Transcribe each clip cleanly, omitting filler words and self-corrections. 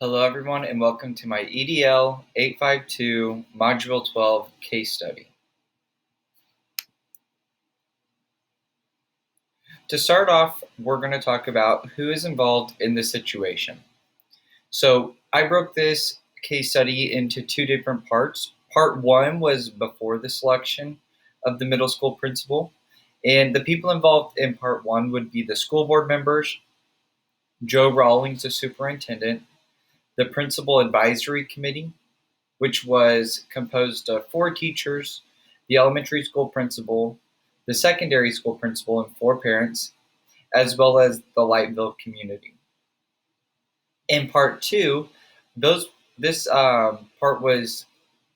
Hello everyone and welcome to my EDL 852 Module 12 case study. To start off, we're going to talk about who is involved in this situation. So I broke this case study into two different parts. Part one was before the selection of the middle school principal, and the people involved in part one would be the school board members, Joe Rawlings, the superintendent, the principal advisory committee, which was composed of 4 teachers, the elementary school principal, the secondary school principal, and 4 parents, as well as the Lightville community. In part 2, this part was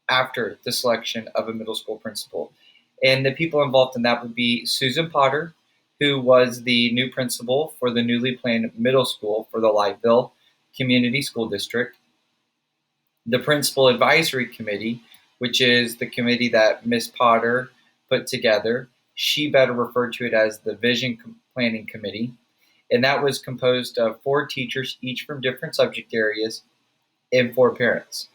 after the selection of a middle school principal. And the people involved in that would be Susan Potter, who was the new principal for the newly planned middle school for the Lightville Community School District, the Principal Advisory Committee, which is the committee that Ms. Potter put together. She better referred to it as the Vision Planning Committee. And that was composed of 4 teachers, each from different subject areas, and 4 parents.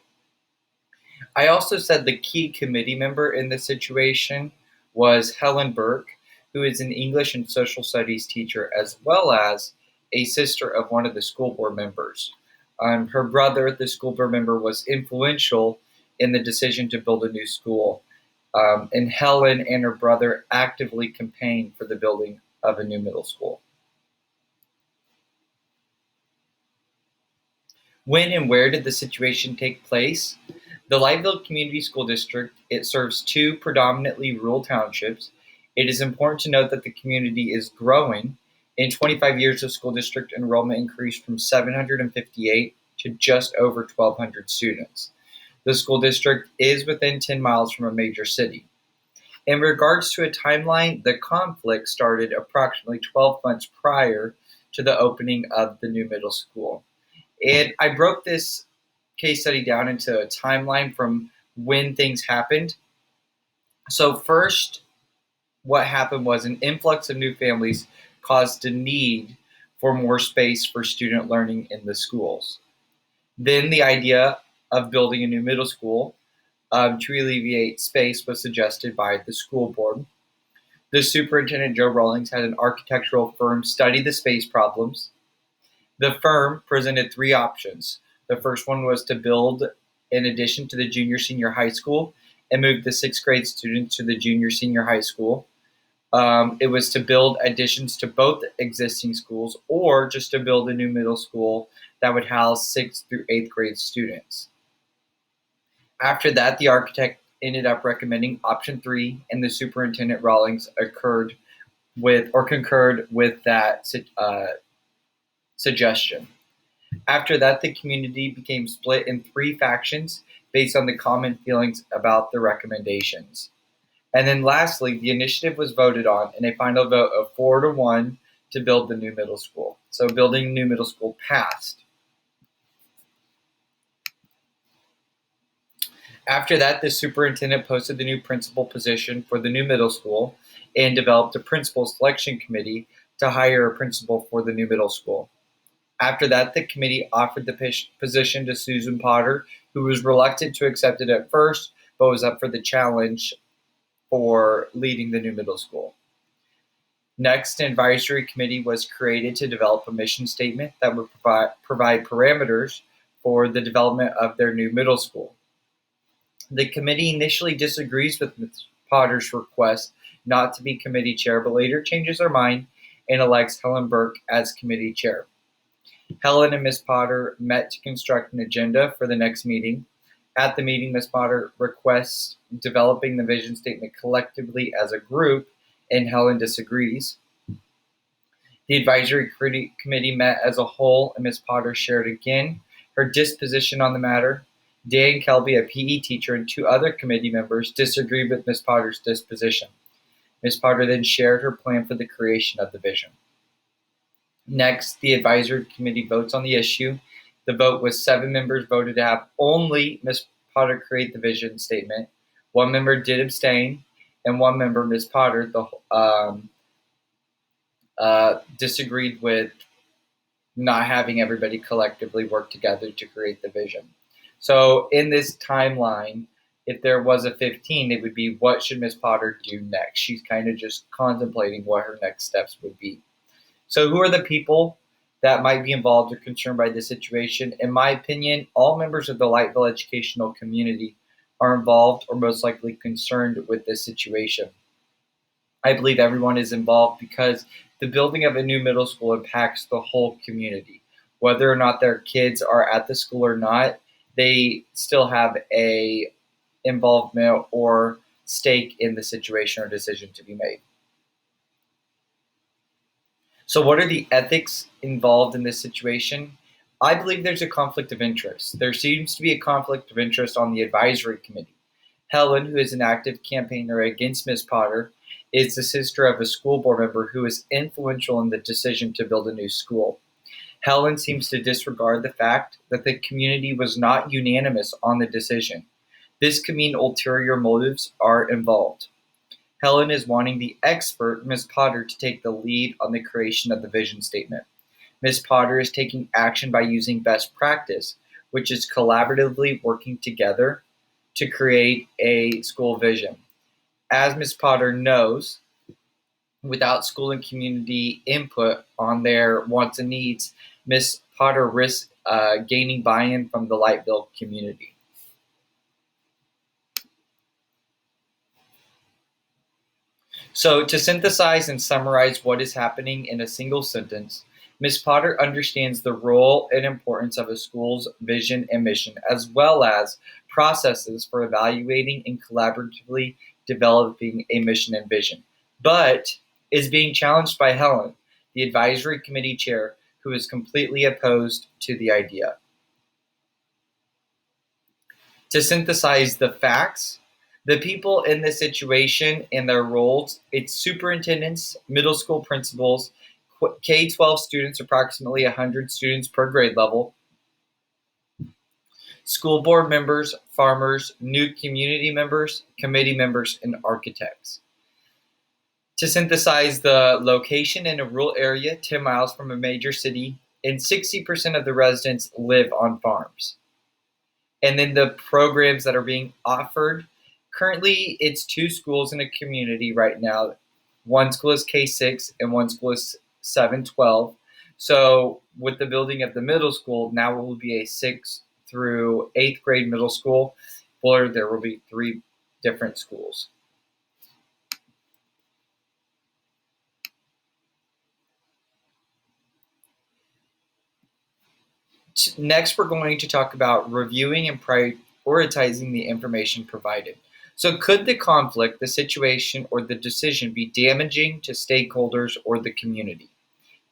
I also said the key committee member in this situation was Helen Burke, who is an English and social studies teacher, as well as a sister of one of the school board members. Her brother, the school board member, was influential in the decision to build a new school. And Helen and her brother actively campaigned for the building of a new middle school. When and where did the situation take place? The Lightville Community School District, it serves 2 predominantly rural townships. It is important to note that the community is growing. In 25 years, the school district enrollment increased from 758 to just over 1,200 students. The school district is within 10 miles from a major city. In regards to a timeline, the conflict started approximately 12 months prior to the opening of the new middle school. And I broke this case study down into a timeline from when things happened. So first, what happened was an influx of new families caused a need for more space for student learning in the schools. Then the idea of building a new middle school to alleviate space was suggested by the school board. The superintendent, Joe Rawlings, had an architectural firm study the space problems. The firm presented 3 options. The first one was to build an addition to the junior-senior high school and move the 6th grade students to the junior-senior high school. It was to build additions to both existing schools, or just to build a new middle school that would house 6th through 8th grade students. After that, the architect ended up recommending option 3, and the superintendent Rawlings concurred with that suggestion. After that, the community became split in 3 factions based on the common feelings about the recommendations. And then lastly, the initiative was voted on in a final vote of 4-1 to build the new middle school. So building a new middle school passed. After that, the superintendent posted the new principal position for the new middle school and developed a principal selection committee to hire a principal for the new middle school. After that, the committee offered the position to Susan Potter, who was reluctant to accept it at first, but was up for the challenge for leading the new middle school. Next, an advisory committee was created to develop a mission statement that would provide parameters for the development of their new middle school. The committee initially disagrees with Ms. Potter's request not to be committee chair, but later changes their mind and elects Helen Burke as committee chair. Helen and Ms. Potter met to construct an agenda for the next meeting. At the meeting, Ms. Potter requests developing the vision statement collectively as a group, and Helen disagrees. The advisory committee met as a whole, and Ms. Potter shared again her disposition on the matter. Dan Kelby, a PE teacher, and 2 other committee members disagreed with Ms. Potter's disposition. Ms. Potter then shared her plan for the creation of the vision. Next, the advisory committee votes on the issue. The vote was 7 members voted to have only Ms. Potter create the vision statement. 1 member did abstain, and 1 member, Ms. Potter, disagreed with not having everybody collectively work together to create the vision. So in this timeline, if there was a 15, it would be what should Miss Potter do next? She's kind of just contemplating what her next steps would be. So who are the people that might be involved or concerned by this situation? In my opinion, all members of the Lightville educational community are involved or most likely concerned with this situation. I believe everyone is involved because the building of a new middle school impacts the whole community. Whether or not their kids are at the school or not, they still have a involvement or stake in the situation or decision to be made. So what are the ethics involved in this situation? I believe there's a conflict of interest. There seems to be a conflict of interest on the advisory committee. Helen, who is an active campaigner against Ms. Potter, is the sister of a school board member who was influential in the decision to build a new school. Helen seems to disregard the fact that the community was not unanimous on the decision. This could mean ulterior motives are involved. Helen is wanting the expert, Ms. Potter, to take the lead on the creation of the vision statement. Ms. Potter is taking action by using best practice, which is collaboratively working together to create a school vision. As Ms. Potter knows, without school and community input on their wants and needs, Ms. Potter risks gaining buy-in from the Lightville community. So, to synthesize and summarize what is happening in a single sentence, Ms. Potter understands the role and importance of a school's vision and mission, as well as processes for evaluating and collaboratively developing a mission and vision, but is being challenged by Helen, the advisory committee chair, who is completely opposed to the idea. To synthesize the facts, the people in this situation and their roles, it's superintendents, middle school principals, K-12 students, approximately 100 students per grade level, school board members, farmers, new community members, committee members, and architects. To synthesize the location in a rural area 10 miles from a major city, and 60% of the residents live on farms. And then the programs that are being offered. Currently, it's 2 schools in a community right now. One school is K-6 and one school is 7-12. So with the building of the middle school, now it will be a 6th through 8th grade middle school, where there will be 3 different schools. Next, we're going to talk about reviewing and prioritizing the information provided. So could the conflict, the situation, or the decision be damaging to stakeholders or the community?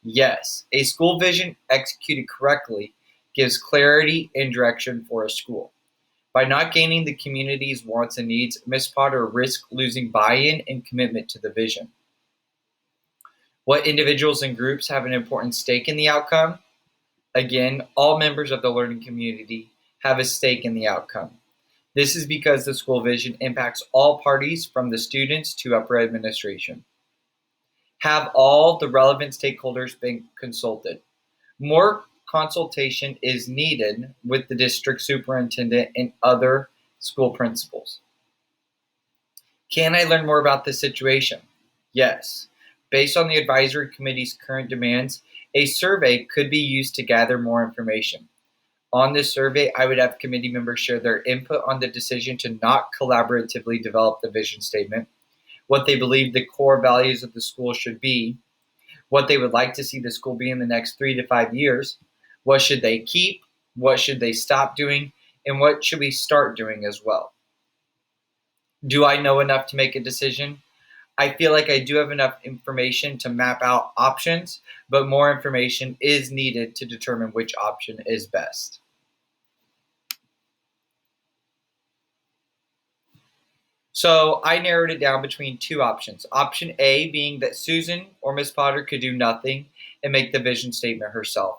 Yes, a school vision executed correctly gives clarity and direction for a school. By not gaining the community's wants and needs, Ms. Potter risks losing buy-in and commitment to the vision. What individuals and groups have an important stake in the outcome? Again, all members of the learning community have a stake in the outcome. This is because the school vision impacts all parties from the students to upper administration. Have all the relevant stakeholders been consulted? More consultation is needed with the district superintendent and other school principals. Can I learn more about this situation? Yes. Based on the advisory committee's current demands, a survey could be used to gather more information. On this survey, I would have committee members share their input on the decision to not collaboratively develop the vision statement, what they believe the core values of the school should be, what they would like to see the school be in the next 3 to 5 years, what should they keep, what should they stop doing, and what should we start doing as well. Do I know enough to make a decision? I feel like I do have enough information to map out options, but more information is needed to determine which option is best. So I narrowed it down between 2 options. Option A being that Susan or Ms. Potter could do nothing and make the vision statement herself.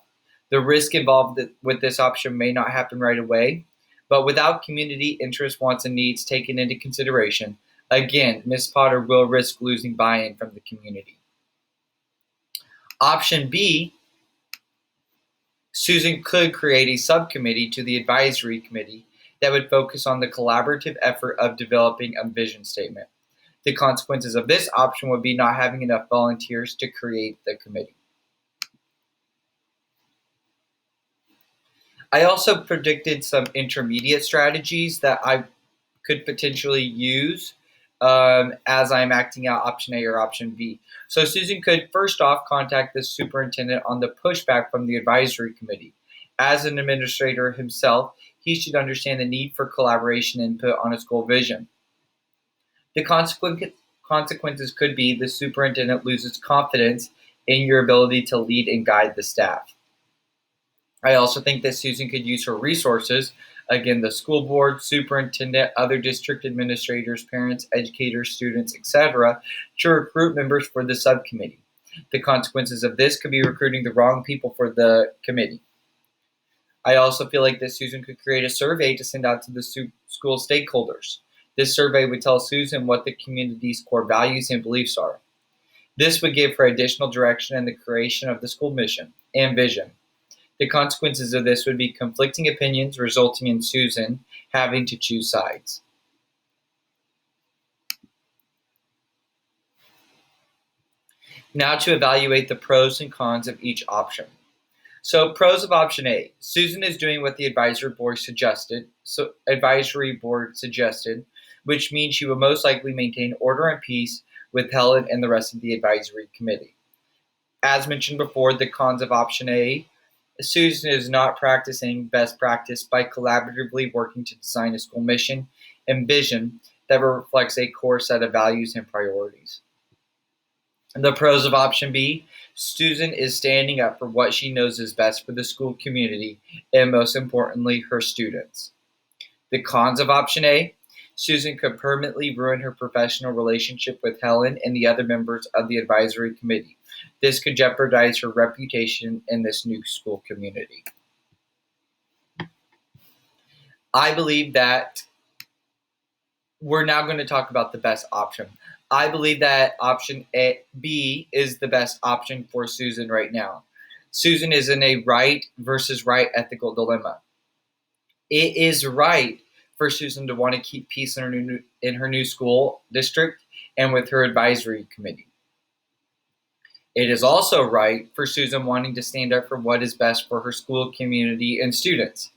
The risk involved with this option may not happen right away, but without community interest, wants, and needs taken into consideration, again, Ms. Potter will risk losing buy-in from the community. Option B Susan could create a subcommittee to the advisory committee that would focus on the collaborative effort of developing a vision statement. The consequences of this option would be not having enough volunteers to create the committee. I also predicted some intermediate strategies that I could potentially use as I'm acting out option A or option B. So Susan could first off contact the superintendent on the pushback from the advisory committee. As an administrator himself, he should understand the need for collaboration and input on a school vision. The consequences could be the superintendent loses confidence in your ability to lead and guide the staff. I also think that Susan could use her resources, again, the school board, superintendent, other district administrators, parents, educators, students, etc., to recruit members for the subcommittee. The consequences of this could be recruiting the wrong people for the committee. I also feel like that Susan could create a survey to send out to the school stakeholders. This survey would tell Susan what the community's core values and beliefs are. This would give her additional direction in the creation of the school mission and vision. The consequences of this would be conflicting opinions, resulting in Susan having to choose sides. Now to evaluate the pros and cons of each option. So, pros of option A: Susan is doing what the advisory board suggested. Which means she will most likely maintain order and peace with Helen and the rest of the advisory committee. As mentioned before, the cons of option A: Susan is not practicing best practice by collaboratively working to design a school mission and vision that reflects a core set of values and priorities. The pros of option B: Susan is standing up for what she knows is best for the school community and, most importantly, her students. The cons of option A: Susan could permanently ruin her professional relationship with Helen and the other members of the advisory committee. This could jeopardize her reputation in this new school community. I believe that we're now going to talk about the best option. I believe that option B is the best option for Susan right now. Susan is in a right versus right ethical dilemma. It is right for Susan to want to keep peace in her new school district and with her advisory committee. It is also right for Susan wanting to stand up for what is best for her school community and students.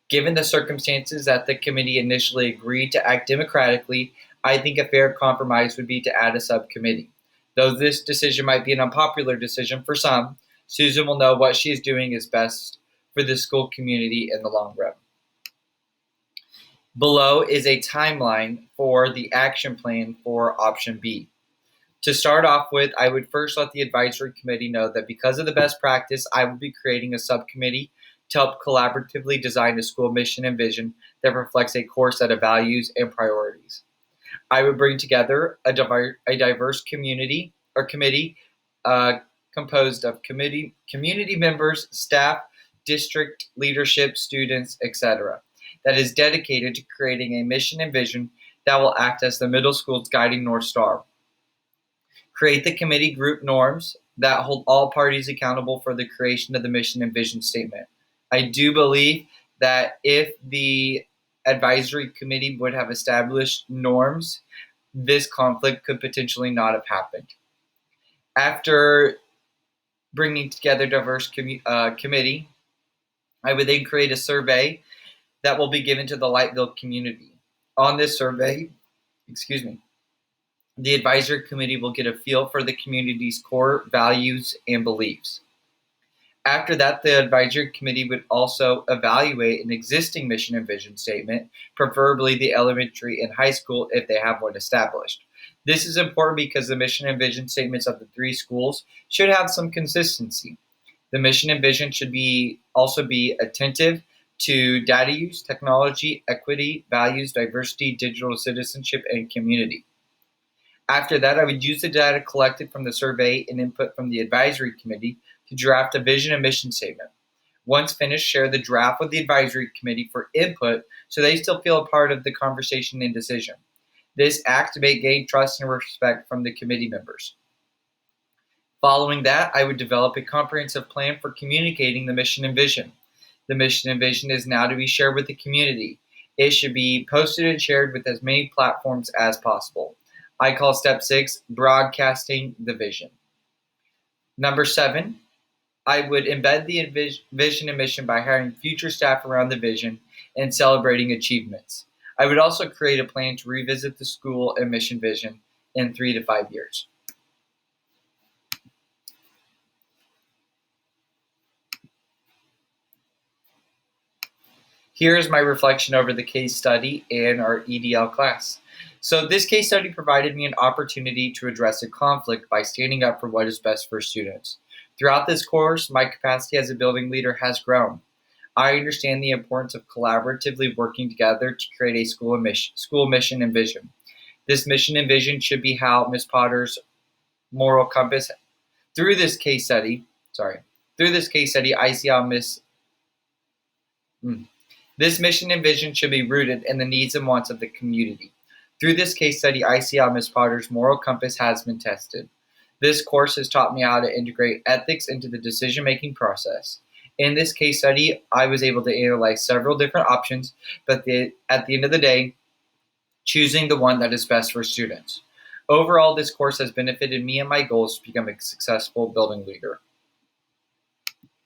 Given the circumstances that the committee initially agreed to act democratically, I think a fair compromise would be to add a subcommittee. Though this decision might be an unpopular decision for some, Susan will know what she is doing is best for the school community in the long run. Below is a timeline for the action plan for option B. To start off with, I would first let the advisory committee know that because of the best practice, I will be creating a subcommittee to help collaboratively design a school mission and vision that reflects a core set of values and priorities. I would bring together a diverse community or committee composed of community members, staff, district leadership, students, etc., that is dedicated to creating a mission and vision that will act as the middle school's guiding North Star. Create the committee group norms that hold all parties accountable for the creation of the mission and vision statement. I do believe that if the advisory committee would have established norms, this conflict could potentially not have happened. After bringing together diverse committee, I would then create a survey that will be given to the Lightville community. On this survey, the advisory committee will get a feel for the community's core values and beliefs. After that, the advisory committee would also evaluate an existing mission and vision statement, preferably the elementary and high school if they have one established. This is important because the mission and vision statements of the three schools should have some consistency. The mission and vision should also be attentive to data use, technology, equity, values, diversity, digital citizenship, and community. After that, I would use the data collected from the survey and input from the advisory committee to draft a vision and mission statement. Once finished, share the draft with the advisory committee for input so they still feel a part of the conversation and decision. This act may gain trust and respect from the committee members. Following that, I would develop a comprehensive plan for communicating the mission and vision. The mission and vision is now to be shared with the community. It should be posted and shared with as many platforms as possible. I call step 6 broadcasting the vision. Number 7, I would embed the vision and mission by hiring future staff around the vision and celebrating achievements. I would also create a plan to revisit the school and mission vision in 3 to 5 years. Here is my reflection over the case study in our EDL class. So this case study provided me an opportunity to address a conflict by standing up for what is best for students. Throughout this course, my capacity as a building leader has grown. I understand the importance of collaboratively working together to create a school mission and vision. This mission and vision should be how Ms. Potter's moral compass. Through this case study, I see how this mission and vision should be rooted in the needs and wants of the community. Through this case study, I see how Ms. Potter's moral compass has been tested. This course has taught me how to integrate ethics into the decision-making process. In this case study, I was able to analyze several different options, but at the end of the day, choosing the one that is best for students. Overall, this course has benefited me and my goals to become a successful building leader.